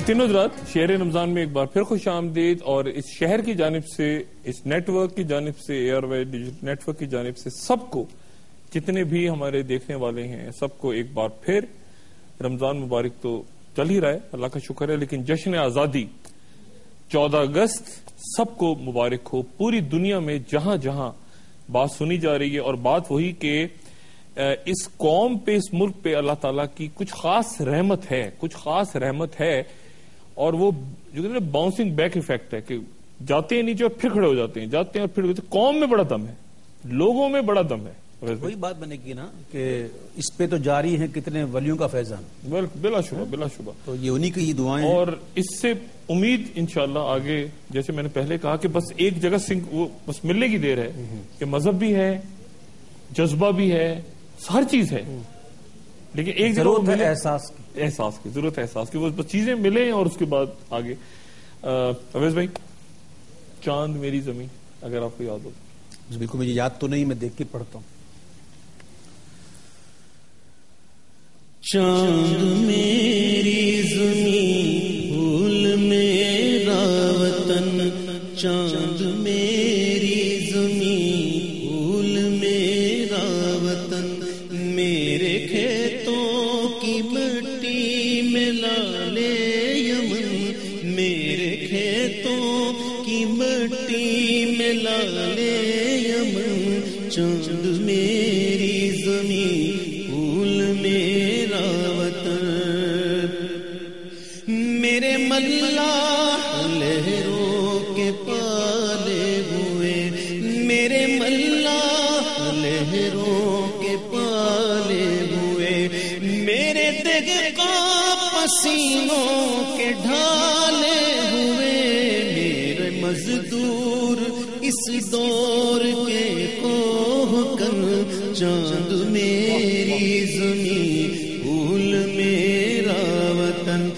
تینوں حضرات شہر رمضان میں ایک بار پھر خوش آمدید، اور اس شہر کی جانب سے، اس نیٹ ورک کی جانب سے، air way digital net work کی جانب سے سب کو، جتنے بھی ہمارے دیکھنے والے ہیں سب کو ایک بار پھر رمضان مبارک تو چل ہی رہا ہے، اللہ کا شکر ہے، لیکن جشن آزادی 14 اگست سب کو مبارک ہو۔ پوری دنیا میں جہاں جہاں بات سنی جا رہی ہے، اور بات وہی کہ اس قوم پہ، اس ملک پہ اللہ تعالیٰ کی کچھ خاص رحمت ہے، کچھ خاص رحمت ہے، اور وہ جو کہتے ہیں باؤنسنگ بیک ایفیکٹ ہے کہ جاتے ہیں نیچے اور پھر کھڑے ہو جاتے ہیں، جاتے ہیں اور پھر قوم میں بڑا دم ہے، لوگوں میں بڑا دم ہے۔ وہی بات میں نے کی نا کہ اس پہ تو جاری ہے کتنے ولیوں کا فیضان، بلا شبہ بلا شبہ، تو یہ انہی کی دعائیں ہیں، اور اس سے امید انشاءاللہ آگے، جیسے میں نے پہلے کہا کہ بس ایک جگہ وہ بس ملنے کی دیر ہے کہ مذہب بھی ہے، جذبہ بھی ہے، ہر چیز ہے، لیکن ایک ضرورت ہے احساس کی، ضرورت ہے احساس کی، وہ بس چیزیں ملیں اور اس کے بعد آگے۔ اویس بھائی، چاند میری زمین اگر آپ کو یاد ہو۔ بالکل مجھے یاد تو نہیں، میں دیکھ کے پڑھتا ہوں۔ چاند میری زمین پھول میرا وطن، چاند میری زمین پھول میرا وطن، میرے کھیتوں کی مٹی میں لالے یمن، میرے کھیتوں کی مٹی میں لالے یمن، چاند میری زمین پھول میرا وطن، میرے ملاح لہروں کے پالے ہوئے، میرے ملاح لہروں کے پالے ہوئے، میرے دگقا پسینوں کے ڈھالے ہوئے، میرے مزدور اس دور کے کوہ کن، چاند میری زمین پھول میرا وطن،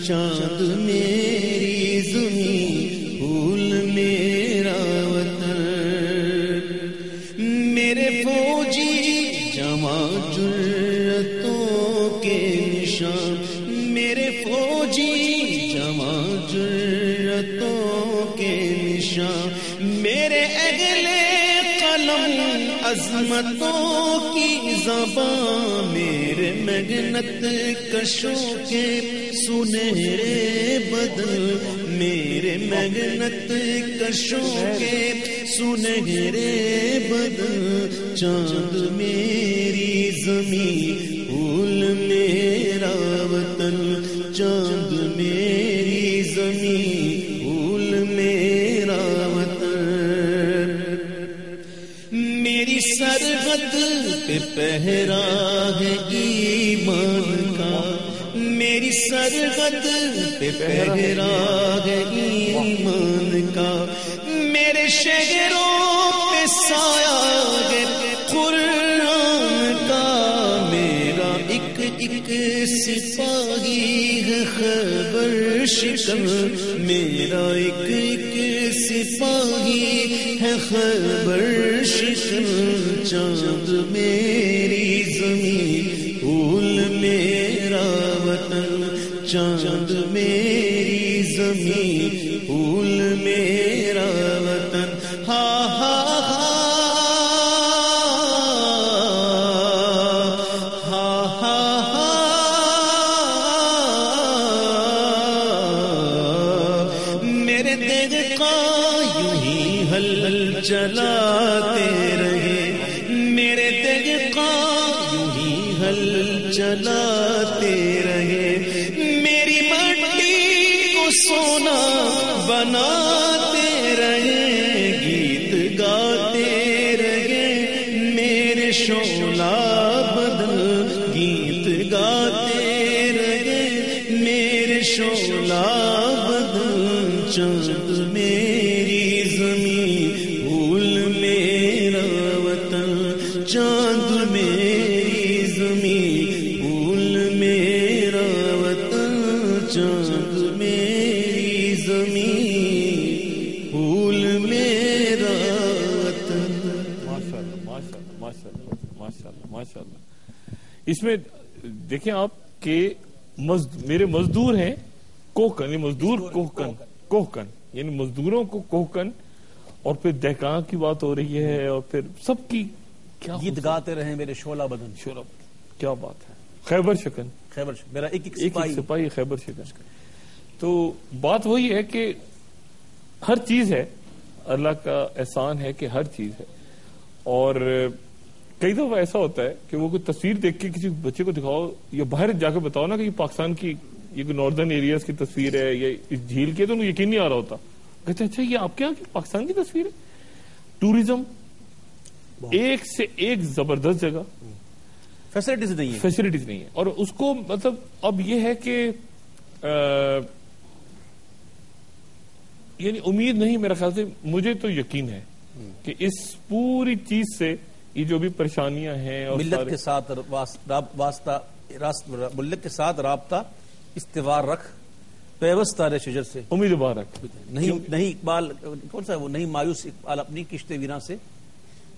چاند میری زمین پھول میرا وطن، میرے فوجی جمع جرتوں کے نشان، میرے فوجی جمع جرتوں کے نشان، میرے اگلے قلم عظمتوں کی زبان، میرے محنت کشوں کے سنہرے بدن، میرے محنت کشوں کے سنہرے بدن، چاند میری زمین پھول میرا وطن، چاند میری زمین پھول میرا وطن، میری سرحد پہ پہرا ہے ایمان کا، میری سرحد پہ پہرا ہے ایمان کا، میرے شہروں پہ سایہ ہے قرآن کا، میرا ایک ایک سپاہی ہے خیبر شکن، میرا ایک ایک سپاہی ہے خیبر شکن، چاند میری زمین پھول میرا وطن، چاند میری زمین پھول میرا وطن، ہاں ہاں چلاتے رہے، میرے دگقا یوں ہی حل چلاتے رہے، میری مٹی کو سونا بناتے رہے، گیت گاتے رہے، میرے شعلہ بدن گیت گاتے رہے، میرے شعلہ بدن، چاند میری زمین پھول میرا وطن، چاند میری زمین پھول میرا وطن، چاند میری زمین پھول میرا وطن۔ ماشاءاللہ ماشاءاللہ ماشاءاللہ ماشاءاللہ ماشاءاللہ۔ اس میں دیکھیں آپ کہ میرے مزدور ہیں کوہکن، یہ مزدور کوہکن یعنی مزدوروں کو کوہکن، اور پھر دہقان کی بات ہو رہی ہے، اور پھر سب کی کیا گیت گاتے رہے میرے شعلہ بدن، کیا بات ہے. خیبر شکن، میرا ایک سپاہی خیبر شکن. تو بات وہی ہے کہ ہر چیز ہے، اللہ کا احسان ہے کہ ہر چیز ہے. اور کئی دفعہ ایسا ہوتا ہے کہ وہ کوئی تصویر دیکھ کے کسی بچے کو دکھاؤ یا باہر جا کے بتاؤ نا کہ یہ پاکستان کی یہ ناردرن ایریاز کی تصویر ہے یا اس جھیل کی، تو انہیں یقین نہیں آ رہا ہوتا. کہتے ہیں اچھا یہ آپ کے یہاں کی پاکستان کی تصویر ہے. ٹوریزم ایک سے ایک زبردست جگہ، فیسلٹیز نہیں ہے. اور اس کو مطلب اب یہ ہے کہ یعنی امید نہیں، میرا خیال سے مجھے تو یقین ہے کہ اس پوری چیز سے یہ جو بھی پریشانیاں ہیں اور ملت کے ساتھ ملت کے ساتھ رابطہ استوار رکھ، پیوست تارے شجر سے امید مبارک. نہیں اقبال کون سا وہ نہیں مایوس اقبال اپنی کشت ویراں سے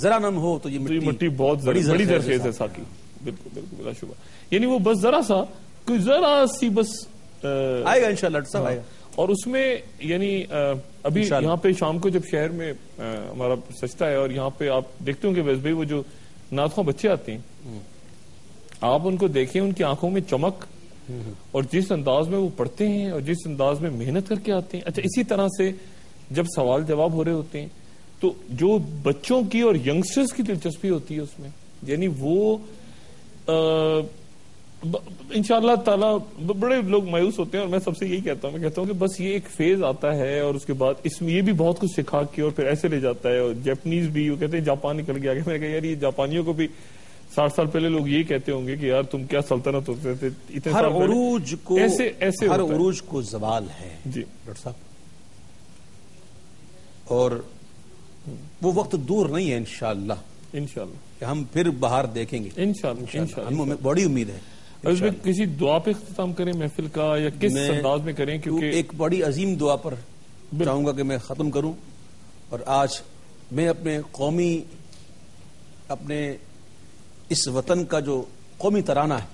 ذرا نم ہو تو یہ مٹی بہت بڑی زرخیز ہے ساقی. بالکل بالکل بلا شبہ. یعنی وہ بس ذرا سا کوئی ذرا سی بس آئے گا انشاءاللہ صاحب آئے گا. اور اس میں یعنی ابھی یہاں پہ شام کو جب شہر میں ہمارا سجدہ ہے اور یہاں پہ آپ دیکھتے ہوں کہ ویس بھائی وہ جو ناتخواں بچے آتے ہیں آپ ان کو دیکھیں، ان کی آنکھوں میں چمک اور جس انداز میں وہ پڑھتے ہیں اور جس انداز میں محنت کر کے آتے ہیں. اچھا اسی طرح سے جب سوال جواب ہو رہے ہوتے ہیں تو جو بچوں کی اور ینگسٹرز کی دلچسپی ہوتی ہے اس میں، یعنی وہ انشاءاللہ تعالی بڑے لوگ مایوس ہوتے ہیں اور میں سب سے یہی کہتا ہوں، میں کہتا ہوں کہ بس یہ ایک فیز آتا ہے اور اس کے بعد اس میں یہ بھی بہت کچھ سکھا کے اور پھر ایسے لے جاتا ہے. اور جاپنیز بھی وہ کہتے ہیں جاپان نکل گیا. میں نے کہا یار یہ جاپانیوں کو بھی 60 سال پہلے لوگ یہی کہتے ہوں گے کہ یار تم کیا سلطنت ہوتے تھے اتنے ہر سال پہلے. عروج کو زوال ہے جی ڈاکٹر صاحب، اور وہ وقت دور نہیں ہے انشاءاللہ کہ ہم پھر باہر دیکھیں گے انشاءاللہ. ہمیں بڑی امید ہے. اس میں کسی دعا پہ اختتام کریں محفل کا یا کس انداز میں کریں؟ کیونکہ ایک بڑی عظیم دعا پر چاہوں گا کہ میں ختم کروں. اور آج میں اپنے اس وطن کا جو قومی ترانہ ہے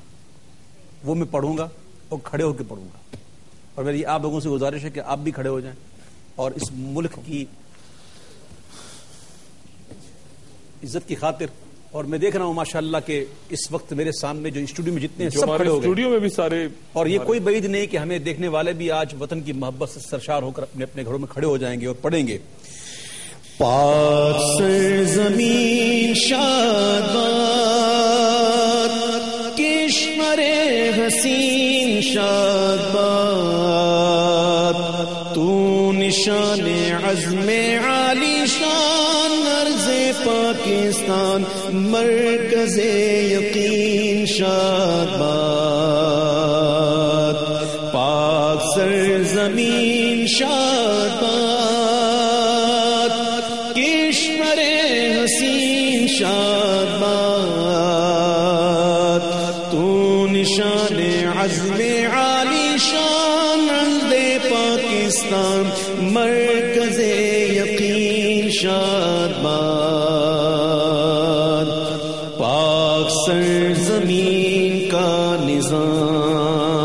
وہ میں پڑھوں گا اور کھڑے ہو کے پڑھوں گا. اور میری آپ لوگوں سے گزارش ہے کہ آپ بھی کھڑے ہو جائیں اور اس ملک کی عزت کی خاطر. اور میں دیکھ رہا ہوں ماشاءاللہ کہ اس وقت میرے سامنے جو اسٹوڈیو میں جتنے سب کھڑے ہو گئے، اسٹوڈیو میں بھی سارے، اور یہ کوئی بعید نہیں کہ ہمیں دیکھنے والے بھی آج وطن کی محبت سے سرشار ہو کر اپنے اپنے گھروں میں کھڑے ہو جائیں گے اور پڑھیں گے. پاک سرزمین شادباد، کشور حسین شادباد، تو نشان عزم عالی شان ارض پاکستان، مرکز یقین شادباد. پاک سرزمین شادباد، کشور حسین شادباد، تو نشان عزم عالی شان ارض پاکستان، مرکز یقین شادباد. پاک سرزمین کا نظام،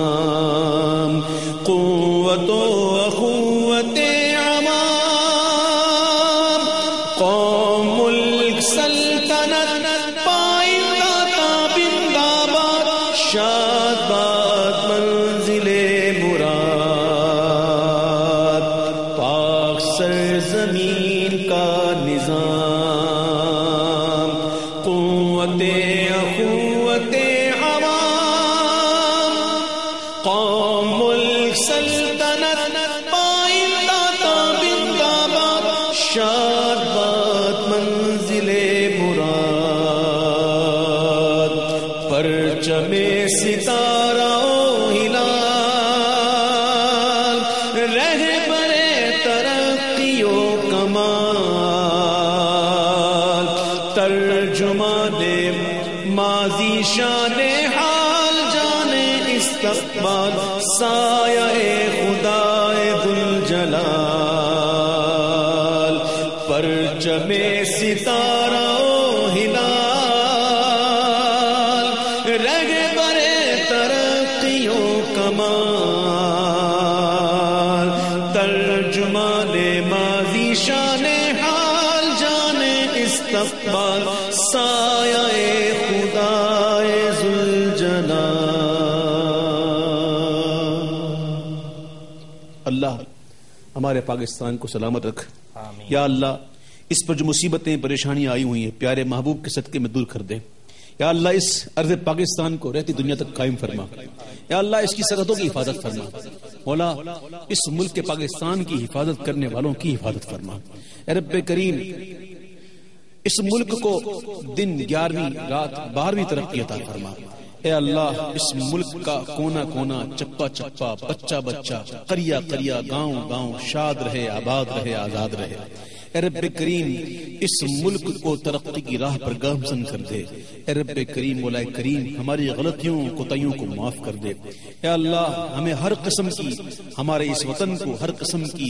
قوت و اخوت عوام، قوم ملک سلطنت پائندہ تابند آباد، شادباد منزل مراد. پاک سرزمین کا نظام، قوت اخوت عوام، قوم ملک سلطنت پائندہ تابند آباد، شادباد منزل مراد. پرچم ستارہ و ہلال، رہبر ترقی و کمال، ترجمان ماضی شان حال جان استقبال، سایہ خدائے ذوالجلال. پرچم ستارہ و ہلال، رہبر ترقی و کمال، اقبال سایہ خدائے ذوالجلال. اللہ ہمارے پاکستان کو سلامت رکھ. یا اللہ اس پر جو مصیبتیں پریشانیاں آئی ہوئی ہیں پیارے محبوب کے صدقے میں دور کر دے. یا اللہ اس ارض پاکستان کو رہتی دنیا تک قائم فرما. یا اللہ اس کی سرحدوں کی حفاظت فرما. مولا اس ملک کے پاکستان کی حفاظت کرنے والوں کی حفاظت فرما. اے رب کریم اس ملک کو دن 11ویں رات 12ویں ترقی عطا فرما. اے اللہ اس ملک کا کونا کونا چپا چپا بچہ بچہ قریہ قریہ گاؤں گاؤں شاد رہے آباد رہے آزاد رہے. اے رب کریم اس ملک کو ترقی کی راہ پر گامزن کر دے. اے رب کریم مولا کریم ہماری غلطیوں کوتاہیوں کو معاف کر دے. اے اللہ ہمیں ہر قسم کی ہمارے اس وطن کو ہر قسم کی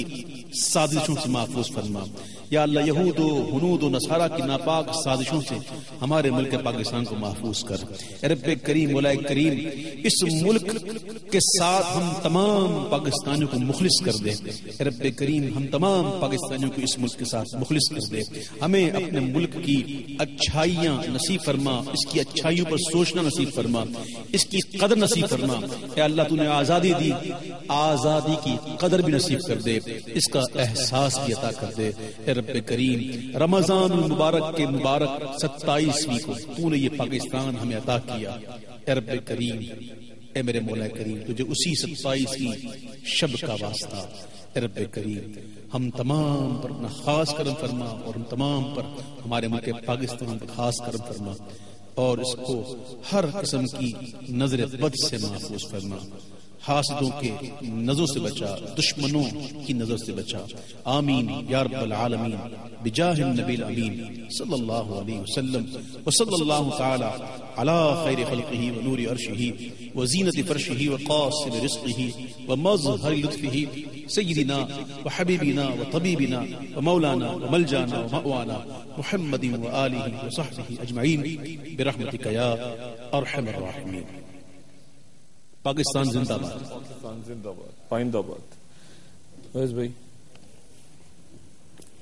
سازشوں سے محفوظ فرما. یا اللہ یہود و ہنود و نصارہ کی ناپاک سازشوں سے ہمارے ملک پاکستان کو محفوظ کر. اے رب کریم مولا کریم اس ملک کے ساتھ ہم تمام پاکستانیوں کو مخلص کر دے. اے رب کریم ہم تمام پاکستانیوں کو اس ملک کے ساتھ مخلص کر دے. ہمیں اپنے ملک کی اچھائیاں نصیب فرما. اس کی اچھائیوں پر سوچنا نصیب فرما. اس کی قدر نصیب فرما. اے اللہ تو نے آزادی دی, آزادی کی قدر بھی نصیب کر دے. اس کا احساس بھی عطا کر دے. اے رب کریم رمضان المبارک کے مبارک 27ویں کو تو نے یہ پاکستان ہمیں عطا کیا. اے رب کریم اے میرے مولا کریم تجھے اسی 27ویں شب کا واسطہ. اے رب کریم ہم تمام پر اپنا خاص کرم فرما اور ہم تمام پر ہمارے ملک پاکستان پر خاص کرم فرما اور اس کو ہر قسم کی نظر بد سے محفوظ فرما. حاسدوں کے نظروں سے بچا, دشمنوں کی نظر سے بچا. آمین یا رب العالمین بجاہ النبی الامین صلی اللہ علیہ وسلم وصلی اللہ تعالی علی خیر خلقہ ونور عرشہ وزینت فرشہ وقاصد رزقہ ومظہر لطفہ سیدنا وحبیبنا وطبیبنا ومولانا وملجانا ومأوانا محمد وآلہ وصحبہ اجمعین برحمتک یا ارحم الراحمین. پاکستان زندہ باد. پاکستان زندہ باد, پائندہ باد. ویس بھائی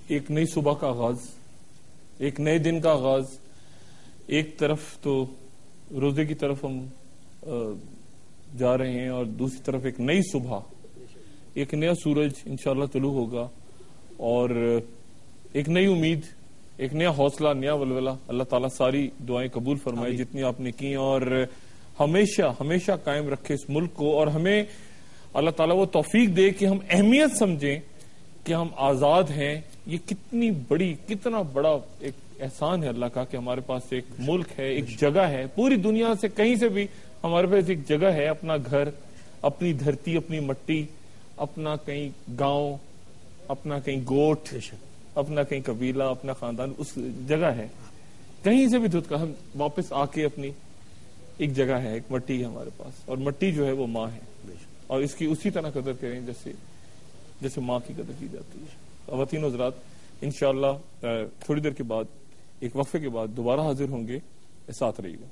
ایک نئی صبح کا آغاز, ایک نئے دن کا آغاز. ایک طرف تو روزے کی طرف ہم جا رہے ہیں اور دوسری طرف ایک نئی صبح, ایک نیا سورج انشاءاللہ طلوع ہوگا اور ایک نئی امید, ایک نیا حوصلہ, نیا ولولہ. اللہ تعالیٰ ساری دعائیں قبول فرمائے جتنی آپ نے کی اور ہمیشہ ہمیشہ قائم رکھے اس ملک کو. اور ہمیں اللہ تعالیٰ وہ توفیق دے کہ ہم اہمیت سمجھیں کہ ہم آزاد ہیں. یہ کتنی بڑی, کتنا بڑا ایک احسان ہے اللہ کا کہ ہمارے پاس ایک ملک ہے, ایک جگہ ہے. پوری دنیا سے کہیں سے بھی ہمارے پاس ایک جگہ ہے, اپنا گھر, اپنی دھرتی, اپنی مٹی, اپنا کہیں گاؤں, اپنا کہیں گوٹ, اپنا کہیں قبیلہ, اپنا خاندان, اس جگہ ہے. کہیں سے بھی دھت کر ہم واپس آ کے اپنی ایک جگہ ہے, ایک مٹی ہے ہمارے پاس اور مٹی جو ہے وہ ماں ہے اور اس کی اسی طرح قدر کریں جیسے ماں کی قدر کی جاتی ہے. خواتین حضرات انشاءاللہ تھوڑی دیر کے بعد, ایک وقفے کے بعد دوبارہ حاضر ہوں گے. ساتھ رہیے گا.